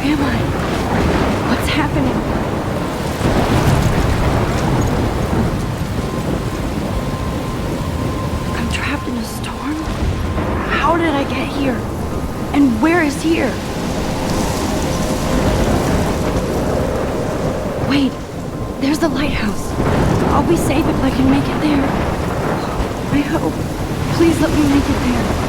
am I? What's happening? I'm trapped in a storm? How did I get here? And where is here? Wait, there's the lighthouse. I'll be safe if I can make it there. I hope. Please let me make it there.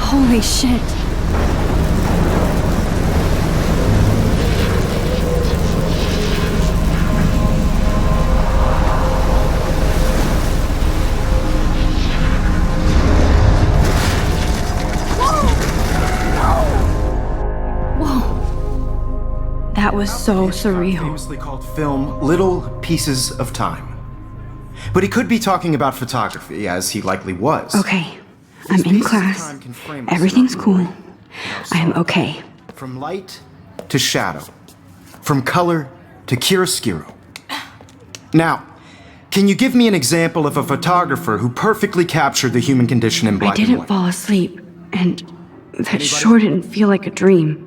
Holy shit. That was so surreal. Famously called film Little Pieces of Time. But he could be talking about photography, as he likely was. Okay, I'm in class. Everything's cool. I am okay. From light to shadow. From color to chiaroscuro. Now, can you give me an example of a photographer who perfectly captured the human condition in black and white? I didn't fall asleep, and that sure didn't feel like a dream.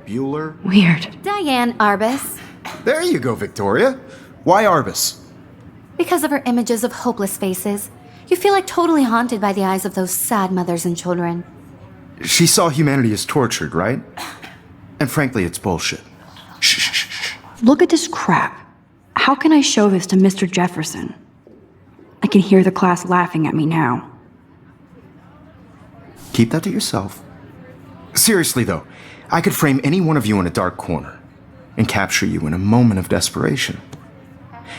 Bueller? Weird. Diane Arbus. There you go, Victoria. Why Arbus? Because of her images of hopeless faces, you feel like totally haunted by the eyes of those sad mothers and children. She saw humanity as tortured, right? And frankly, it's bullshit. Shh, shh, shh, shh. Look at this crap. How can I show this to Mr. Jefferson? I can hear the class laughing at me now. Keep that to yourself. Seriously, though, I could frame any one of you in a dark corner and capture you in a moment of desperation.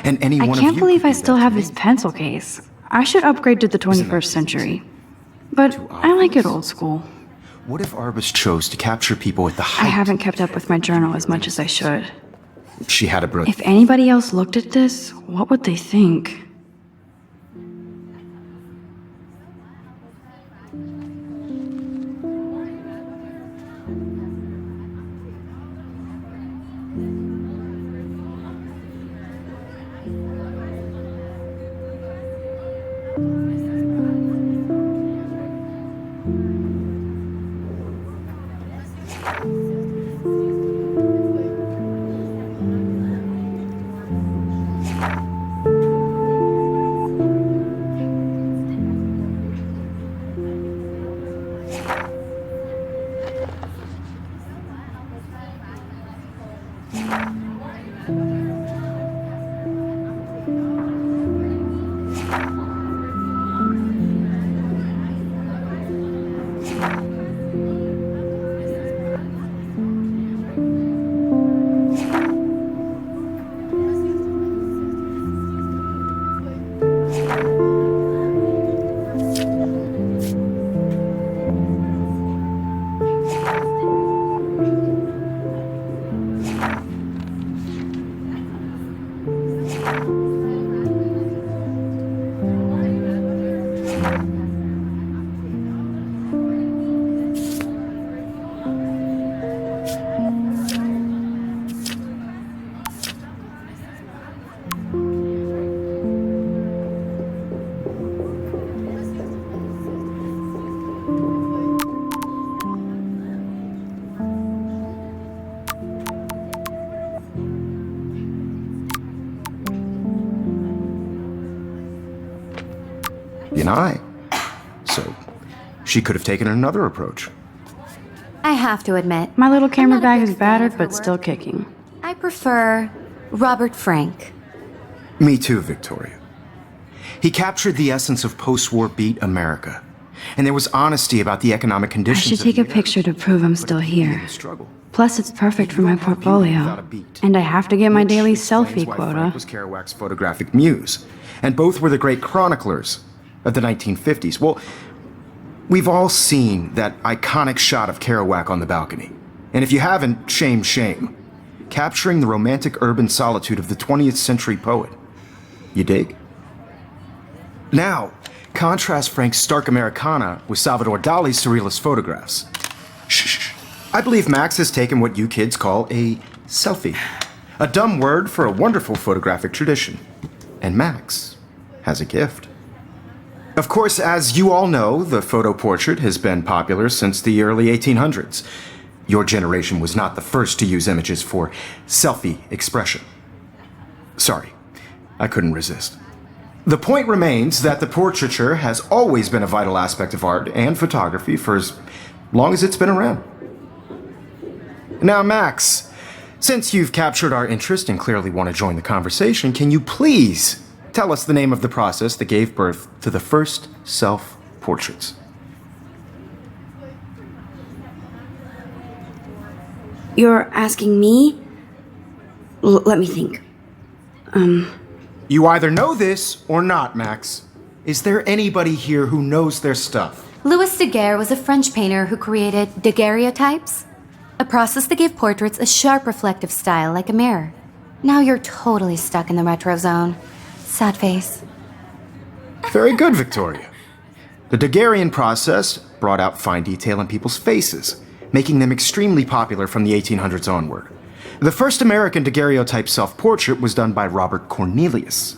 And any one of you. I can't believe I still have this pencil case. I should upgrade to the 21st century. But I like it old school. What if Arbus chose to capture people at the height? I haven't kept up with my journal as much as I should. She had a brilliant. If anybody else looked at this, what would they think? an eye. So she could have taken another approach. I have to admit, My little camera I'm not a bag big is fan battered of her but still work. kicking. I prefer Robert Frank. Me too, Victoria. He captured the essence of post-war beat America. And there was honesty about the economic I conditions should of take the a picture to prove I'm still here. the struggle. Plus, it's perfect for You my don't want beauty without portfolio. a beat. And I have to get my Which daily explains selfie why quota. Frank was Kerouac's photographic muse, and both were the great chroniclers of the 1950s. Well, we've all seen that iconic shot of Kerouac on the balcony. And if you haven't, shame, shame. Capturing the romantic urban solitude of the 20th century poet. You dig? Now, contrast Frank's stark Americana with Salvador Dali's surrealist photographs. Shh. I believe Max has taken what you kids call a selfie. A dumb word for a wonderful photographic tradition. And Max has a gift. Of course, as you all know, the photo portrait has been popular since the early 1800s. Your generation was not the first to use images for selfie expression. Sorry, I couldn't resist. The point remains that the portraiture has always been a vital aspect of art and photography for as long as it's been around. Now, Max, since you've captured our interest and clearly want to join the conversation, can you please tell us the name of the process that gave birth to the first self-portraits? You're asking me? Let me think. You either know this or not, Max. Is there anybody here who knows their stuff? Louis Daguerre was a French painter who created daguerreotypes, a process that gave portraits a sharp reflective style like a mirror. Now you're totally stuck in the retro zone. Sad face. Very good, Victoria. The Daguerrean process brought out fine detail in people's faces, making them extremely popular from the 1800s onward. The first American daguerreotype self-portrait was done by Robert Cornelius.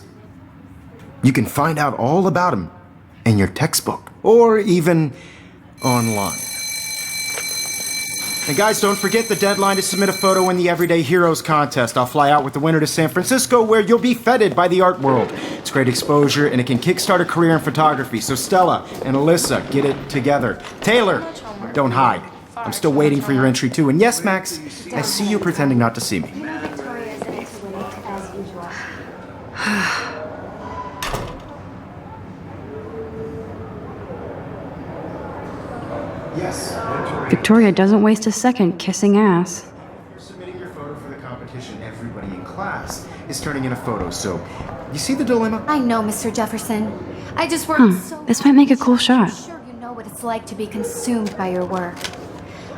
You can find out all about him in your textbook, or even online. And guys, don't forget the deadline to submit a photo in the Everyday Heroes contest. I'll fly out with the winner to San Francisco, where you'll be feted by the art world. It's great exposure, and it can kickstart a career in photography. So Stella and Alyssa, get it together. Taylor, don't hide. I'm still waiting for your entry too. And yes, Max, I see you pretending not to see me. Yes. Victoria doesn't waste a second kissing ass. Submitting your photo for the competition, everybody in class is turning in a photo, so you see the dilemma? I know, Mr. Jefferson. I just worked so This might make a cool shot. I'm sure you know what it's like to be consumed by your work.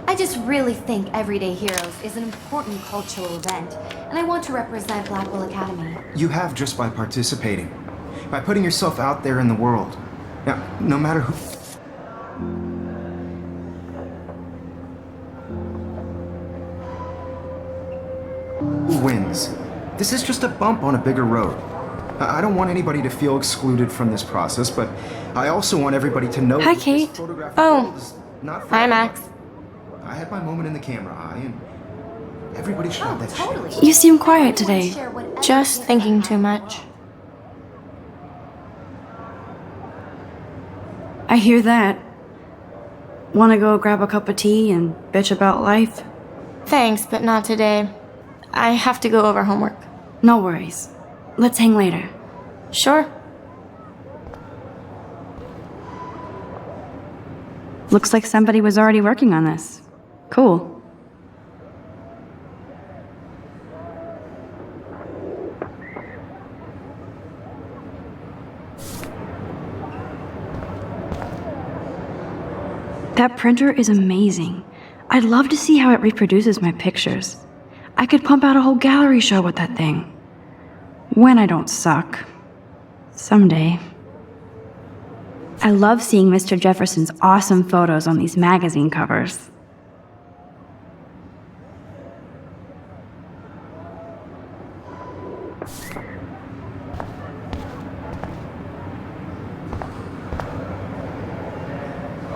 I just really think Everyday Heroes is an important cultural event, and I want to represent Blackwell Academy. You have just by participating, by putting yourself out there in the world. Now, no matter who... who wins. This is just a bump on a bigger road. I don't want anybody to feel excluded from this process, but I also want everybody to know Hi, that this Kate. photographic Oh. world is not for Hi, everyone. Max. I had my moment in the camera eye, and everybody should have that Totally. shit. You seem quiet today. Just thinking too much. I hear that. Wanna go grab a cup of tea and bitch about life? Thanks, but not today. I have to go over homework. No worries. Let's hang later. Sure. Looks like somebody was already working on this. Cool. That printer is amazing. I'd love to see how it reproduces my pictures. I could pump out a whole gallery show with that thing. When I don't suck. Someday. I love seeing Mr. Jefferson's awesome photos on these magazine covers.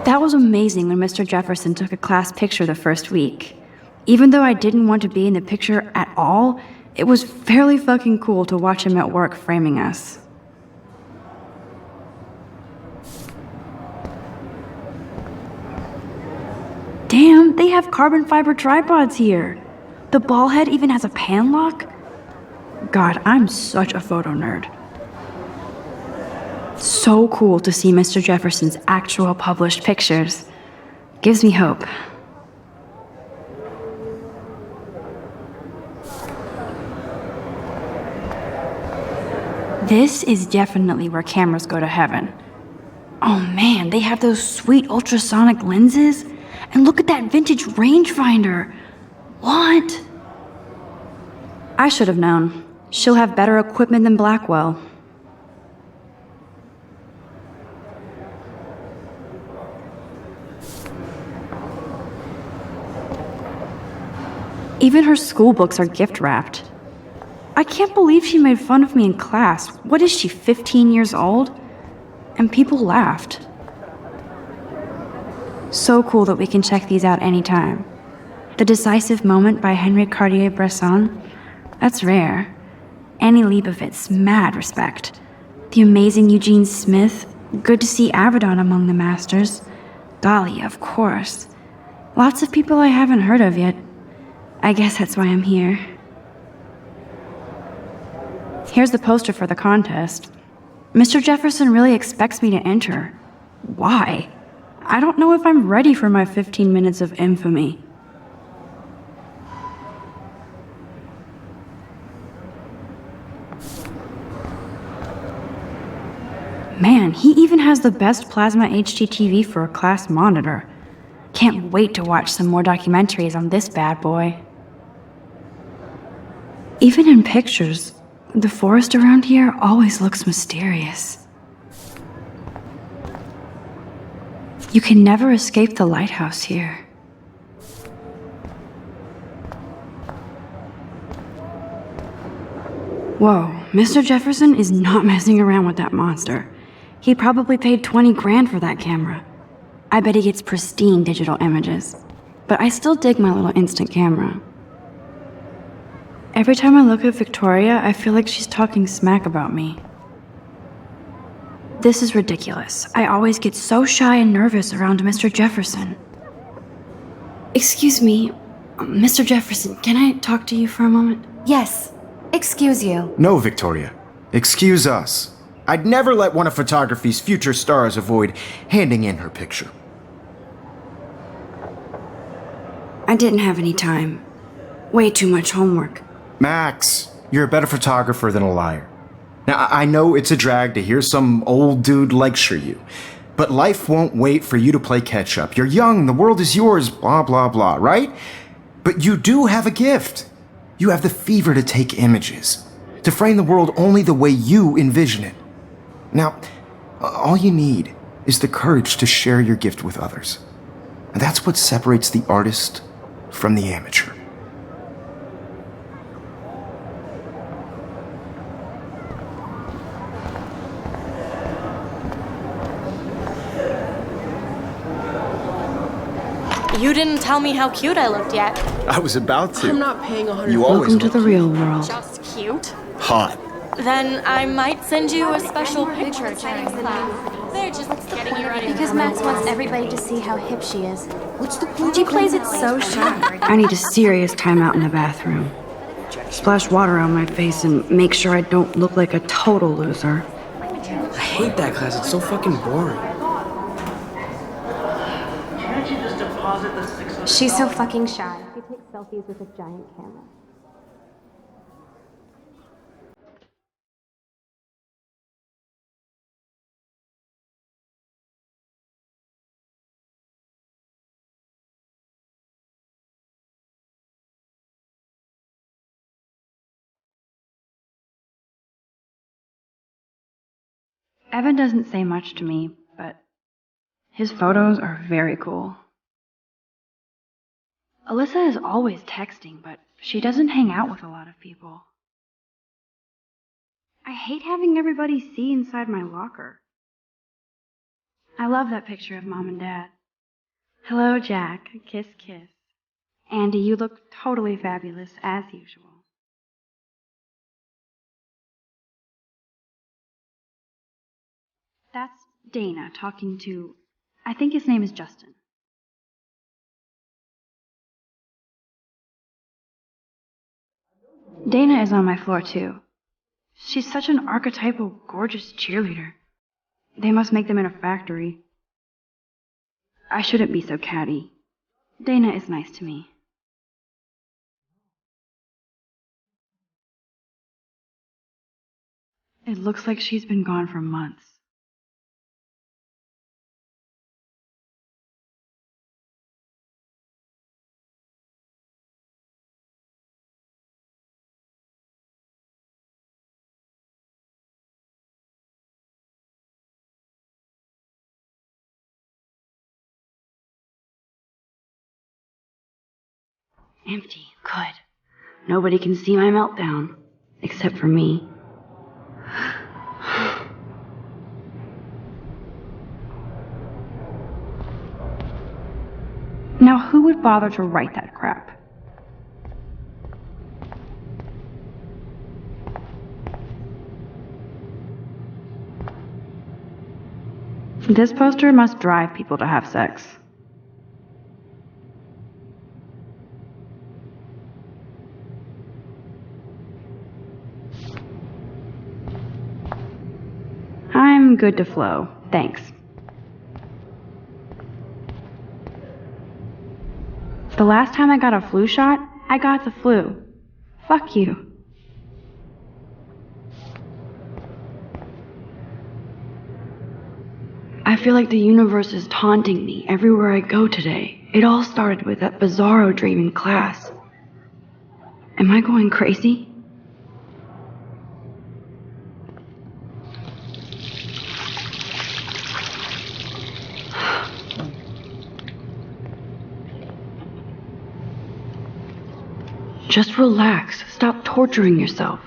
That was amazing when Mr. Jefferson took a class picture the first week. Even though I didn't want to be in the picture at all, it was fairly fucking cool to watch him at work framing us. Damn, they have carbon fiber tripods here. The ball head even has a pan lock. God, I'm such a photo nerd. So cool to see Mr. Jefferson's actual published pictures. Gives me hope. This is definitely where cameras go to heaven. Oh man, they have those sweet ultrasonic lenses. And look at that vintage rangefinder. What? I should have known. She'll have better equipment than Blackwell. Even her school books are gift wrapped. I can't believe she made fun of me in class. What is she, 15 years old? And people laughed. So cool that we can check these out anytime. The Decisive Moment by Henry Cartier-Bresson. That's rare. Annie Leibovitz, mad respect. The amazing Eugene Smith. Good to see Avedon among the masters. Dali, of course. Lots of people I haven't heard of yet. I guess that's why I'm here. Here's the poster for the contest. Mr. Jefferson really expects me to enter. Why? I don't know if I'm ready for my 15 minutes of infamy. Man, he even has the best plasma HDTV for a class monitor. Can't wait to watch some more documentaries on this bad boy. Even in pictures, the forest around here always looks mysterious. You can never escape the lighthouse here. Whoa, Mr. Jefferson is not messing around with that monster. He probably paid 20 grand for that camera. I bet he gets pristine digital images. But I still dig my little instant camera. Every time I look at Victoria, I feel like she's talking smack about me. This is ridiculous. I always get so shy and nervous around Mr. Jefferson. Excuse me, Mr. Jefferson, can I talk to you for a moment? Yes. Excuse you. No, Victoria. Excuse us. I'd never let one of photography's future stars avoid handing in her picture. I didn't have any time. Way too much homework. Max, you're a better photographer than a liar. Now, I know it's a drag to hear some old dude lecture you, but life won't wait for you to play catch-up. You're young, the world is yours, blah, blah, blah, right? But you do have a gift. You have the fever to take images, to frame the world only the way you envision it. Now, all you need is the courage to share your gift with others. And that's what separates the artist from the amateur. You didn't tell me how cute I looked yet. I was about to. I'm not paying 100. You always Welcome to look the real world. Just cute? hot. Then I might send you a special picture during class. They're just getting you ready. Because Max wants everybody to see how hip she is. What's the point? She plays it so shy. I need a serious timeout in the bathroom. Splash water on my face and make sure I don't look like a total loser. I hate that class. It's so fucking boring. She's so fucking shy. She takes selfies with a giant camera. Evan doesn't say much to me, but his photos are very cool. Alyssa is always texting, but she doesn't hang out with a lot of people. I hate having everybody see inside my locker. I love that picture of Mom and Dad. Hello, Jack. Kiss, kiss. Andy, you look totally fabulous, as usual. That's Dana talking to, I think his name is Justin. Dana is on my floor too. She's such an archetypal, gorgeous cheerleader. They must make them in a factory. I shouldn't be so catty. Dana is nice to me. It looks like she's been gone for months. Empty. Good. Nobody can see my meltdown. Except for me. Now, who would bother to write that crap? This poster must drive people to have sex. I'm good to flow, thanks. The last time I got a flu shot, I got the flu. Fuck you. I feel like the universe is taunting me everywhere I go today. It all started with that bizarro dream in class. Am I going crazy? Just relax. Stop torturing yourself.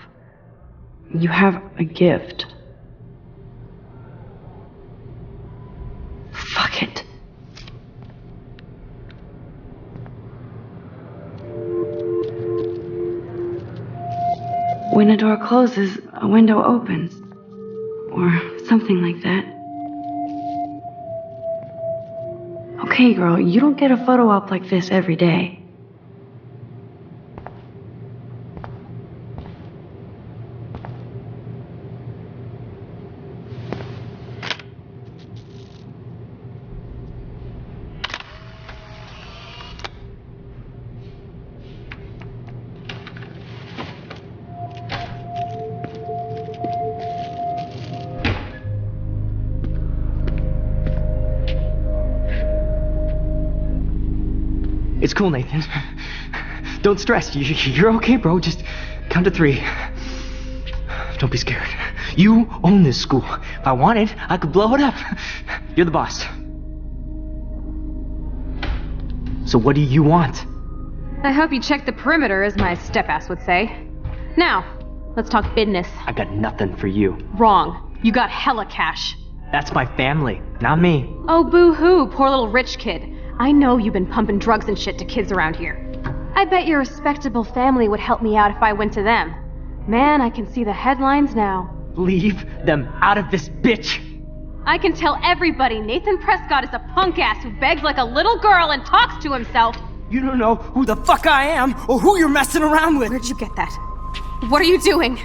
You have a gift. Fuck it. When a door closes, a window opens. Or something like that. Okay, girl, you don't get a photo op like this every day. It's cool, Nathan. Don't stress. You're okay, bro. Just count to 3. Don't be scared. You own this school. If I wanted, I could blow it up. You're the boss. So what do you want? I hope you checked the perimeter, as my step-ass would say. Now, let's talk business. I got nothing for you. Wrong. You got hella cash. That's my family, not me. Oh, boo-hoo, poor little rich kid. I know you've been pumping drugs and shit to kids around here. I bet your respectable family would help me out if I went to them. Man, I can see the headlines now. Leave them out of this bitch! I can tell everybody Nathan Prescott is a punk ass who begs like a little girl and talks to himself. You don't know who the fuck I am or who you're messing around with. Where'd you get that? What are you doing?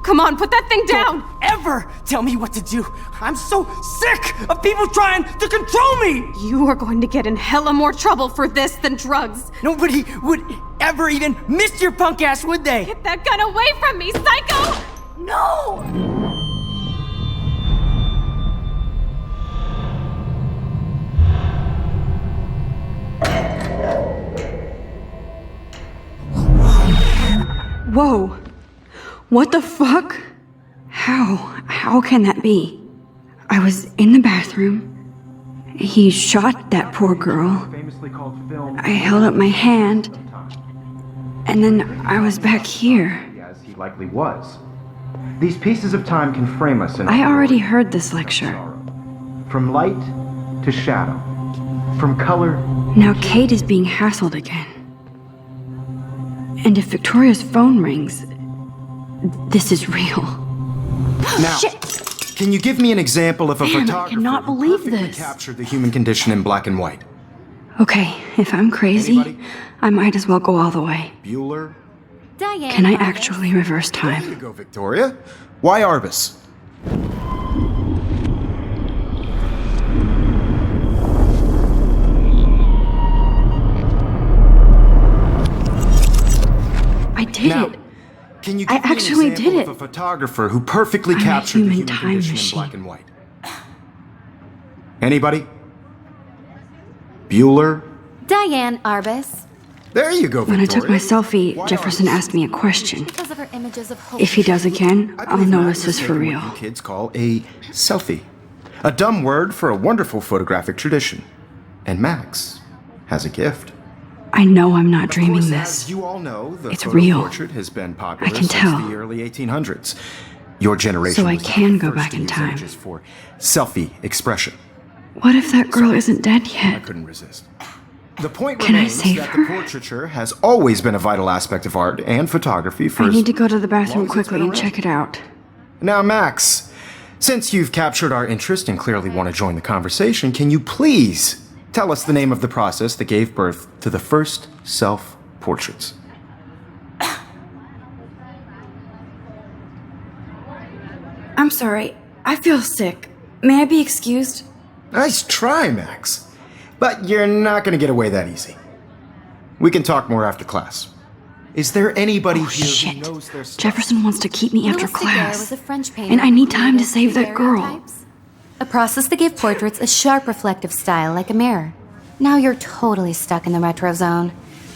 Come on, put that thing down! Don't ever tell me what to do! I'm so sick of people trying to control me! You are going to get in hella more trouble for this than drugs. Nobody would ever even miss your punk ass, would they? Get that gun away from me, psycho! No! Whoa. What the fuck? How can that be? I was in the bathroom. He shot that poor girl. I held up my hand. And then I was back here. As he likely was. These pieces of time can frame us in... I already heard this lecture. From light to shadow. From color... Now Kate is being hassled again. And if Victoria's phone rings... This is real. Now, Shit! Can you give me an example of a Man, I photographer cannot who believe perfectly this. captured the human condition in black and white? Okay, if I'm crazy, Anybody? I might as well go all the way. Bueller? Diane. Can I Arbus. actually reverse There you time? go, Victoria. Why Arbus? I did Now, it. can you I give me actually an example did it. of a photographer who perfectly I'm a captured the human human time condition machine. in black and white? Anybody? Bueller? Diane Arbus. There you go, When Victoria. I took my selfie, Why Jefferson Arbus? asked me a question. Because of her images of hope. If he does again, I I'll believe know Max this is has for taken real. what you kids call a selfie. A dumb word for a wonderful photographic tradition. And Max has a gift. I know I'm not Of dreaming course, this. As you all know, the It's photo real. portrait has been popular I can since tell. the early 1800s. Your generation So I was the can go first back to in use time. images for selfie expression. What if that girl isn't dead I yet? couldn't resist. The point Can I remains save that her? the portraiture has always been a vital aspect of art and photography for I as need to go to the bathroom long as it's quickly been and check it out. Now, Max, since you've captured our interest and clearly want to join the conversation, can you please tell us the name of the process that gave birth to the first self-portraits? I'm sorry. I feel sick. May I be excused? Nice try, Max. But you're not going to get away that easy. We can talk more after class. Is there anybody here Shit. who knows their stuff? Jefferson wants to keep me after Louis Daguerre class. was a French painter And I need who time to created save that girl. daguerreotypes, a process that gave portraits a sharp reflective style like a mirror. Now you're totally stuck in the retro zone.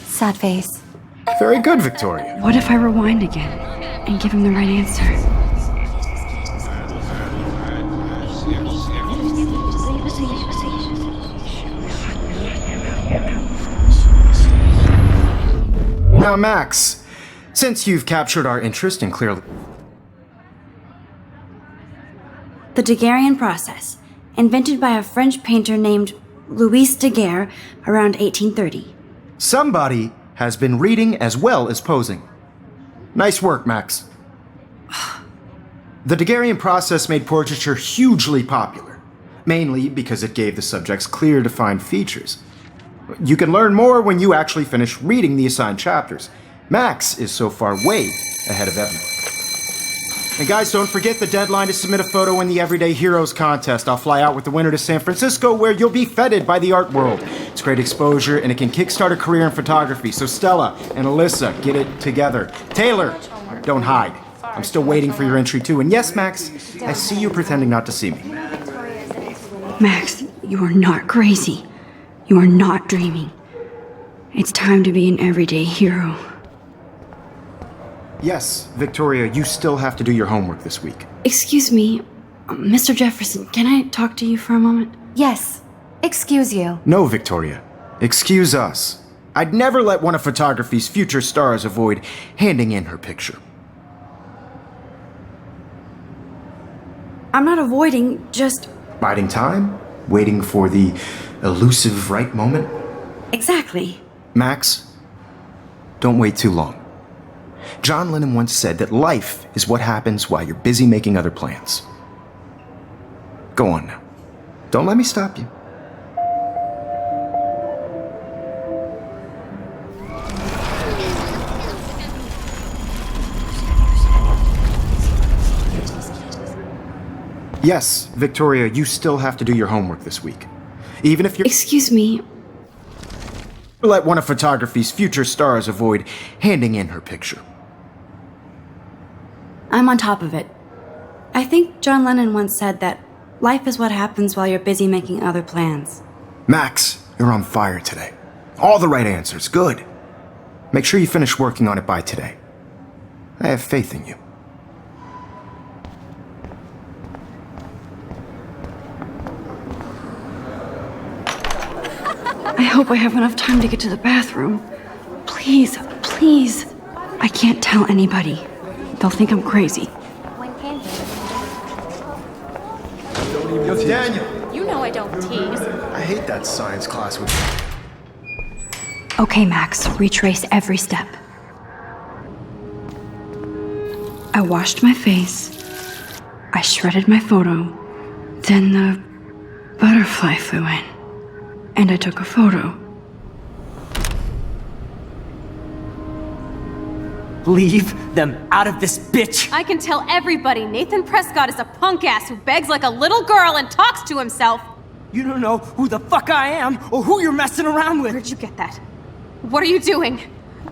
Sad face. Very good, Victoria. What if I rewind again and give him the right answer? Now, Max, since you've captured our interest and clearly... The Daguerrean process, invented by a French painter named Louis Daguerre around 1830. Somebody has been reading as well as posing. Nice work, Max. The Daguerrean process made portraiture hugely popular, mainly because it gave the subjects clear, defined features. You can learn more when you actually finish reading the assigned chapters. Max is so far way ahead of everyone. And guys, don't forget the deadline to submit a photo in the Everyday Heroes contest. I'll fly out with the winner to San Francisco, where you'll be feted by the art world. It's great exposure, and it can kickstart a career in photography. So Stella and Alyssa, get it together. Taylor, don't hide. I'm still waiting for your entry too. And yes, Max, I see you pretending not to see me. Max, you are not crazy. You are not dreaming. It's time to be an everyday hero. Yes, Victoria, you still have to do your homework this week. Excuse me, Mr. Jefferson, can I talk to you for a moment? Yes. Excuse you. No, Victoria. Excuse us. I'd never let one of photography's future stars avoid handing in her picture. I'm not avoiding, just. Biding time? Waiting for the elusive right moment? Exactly. Max, don't wait too long. John Lennon once said that life is what happens while you're busy making other plans. Go on now. Don't let me stop you. Yes, Victoria, you still have to do your homework this week. Even if you're... Excuse me, Let one of photography's future stars avoid handing in her picture. I'm on top of it. I think John Lennon once said that life is what happens while you're busy making other plans. Max, you're on fire today. All the right answers, good. Make sure you finish working on it by today. I have faith in you. I hope I have enough time to get to the bathroom. Please, please. I can't tell anybody. They'll think I'm crazy. Yo, Daniel! You know I don't tease. I hate that science class with... Okay, Max, retrace every step. I washed my face. I shredded my photo. Then the butterfly flew in. And I took a photo. Leave them out of this bitch! I can tell everybody Nathan Prescott is a punk ass who begs like a little girl and talks to himself. You don't know who the fuck I am or who you're messing around with! Where'd you get that? What are you doing?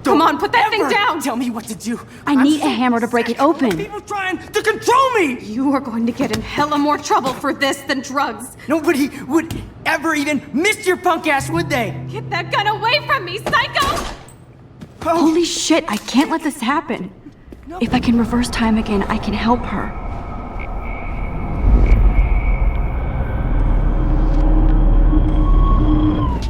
Come on, put that thing down! Tell me what to do! I need a hammer to break it open. People trying to control me! You are going to get in hella more trouble for this than drugs. Nobody would ever even miss your punk ass, would they? Get that gun away from me, psycho! Holy shit, I can't let this happen. If I can reverse time again, I can help her.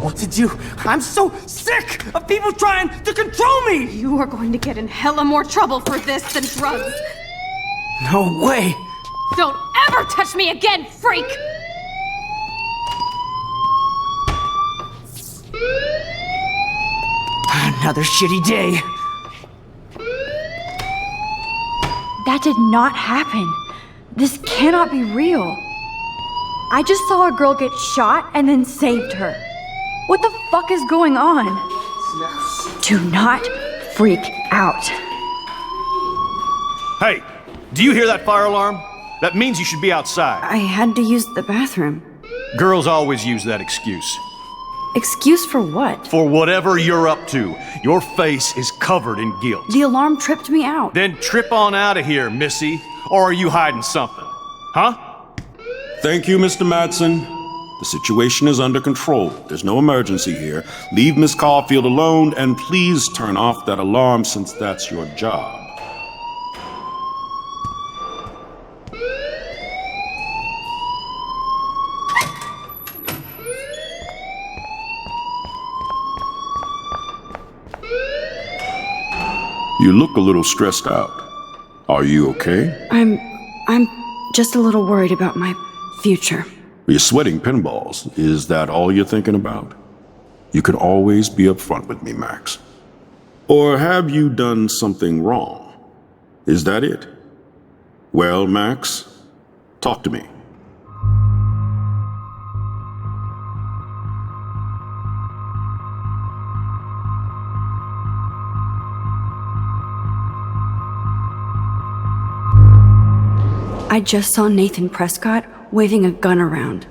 What to do? I'm so sick of people trying to control me! You are going to get in hella more trouble for this than drugs. No way! Don't ever touch me again, freak! Another shitty day. That did not happen. This cannot be real. I just saw a girl get shot and then saved her. What the fuck is going on? Do not freak out. Hey, do you hear that fire alarm? That means you should be outside. I had to use the bathroom. Girls always use that excuse. Excuse for what? For whatever you're up to, your face is covered in guilt. The alarm tripped me out. Then trip on out of here, Missy. Or are you hiding something? Huh? Thank you, Mr. Madsen. The situation is under control. There's no emergency here. Leave Miss Caulfield alone, and please turn off that alarm since that's your job. You look a little stressed out. Are you okay? I'm just a little worried about my future. You're sweating pinballs. Is that all you're thinking about? You can always be upfront with me, Max. Or have you done something wrong? Is that it? Well, Max, talk to me. I just saw Nathan Prescott waving a gun around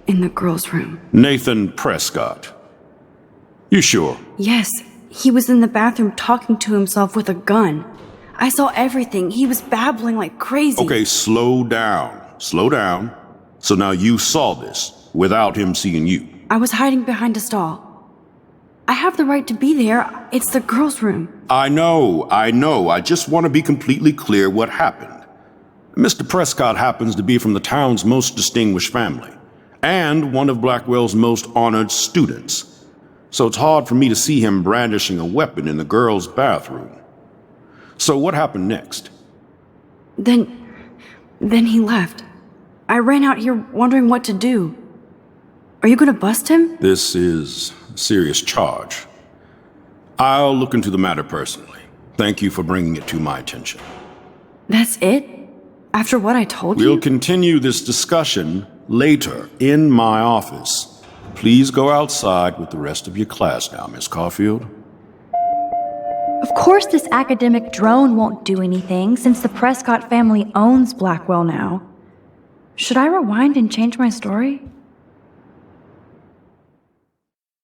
in the girls' room. Nathan Prescott. You sure? Yes, he was in the bathroom talking to himself with a gun. I saw everything. He was babbling like crazy. Okay, slow down. Slow down. So now you saw this without him seeing you. I was hiding behind a stall. I have the right to be there. It's the girls' room. I know. I just want to be completely clear what happened. Mr. Prescott happens to be from the town's most distinguished family, and one of Blackwell's most honored students. So it's hard for me to see him brandishing a weapon in the girls' bathroom. So what happened next? Then he left. I ran out here wondering what to do. Are you gonna bust him? This is a serious charge. I'll look into the matter personally. Thank you for bringing it to my attention. That's it? After what I told you? We'll continue this discussion later in my office. Please go outside with the rest of your class now, Miss Caulfield. Of course this academic drone won't do anything since the Prescott family owns Blackwell now. Should I rewind and change my story?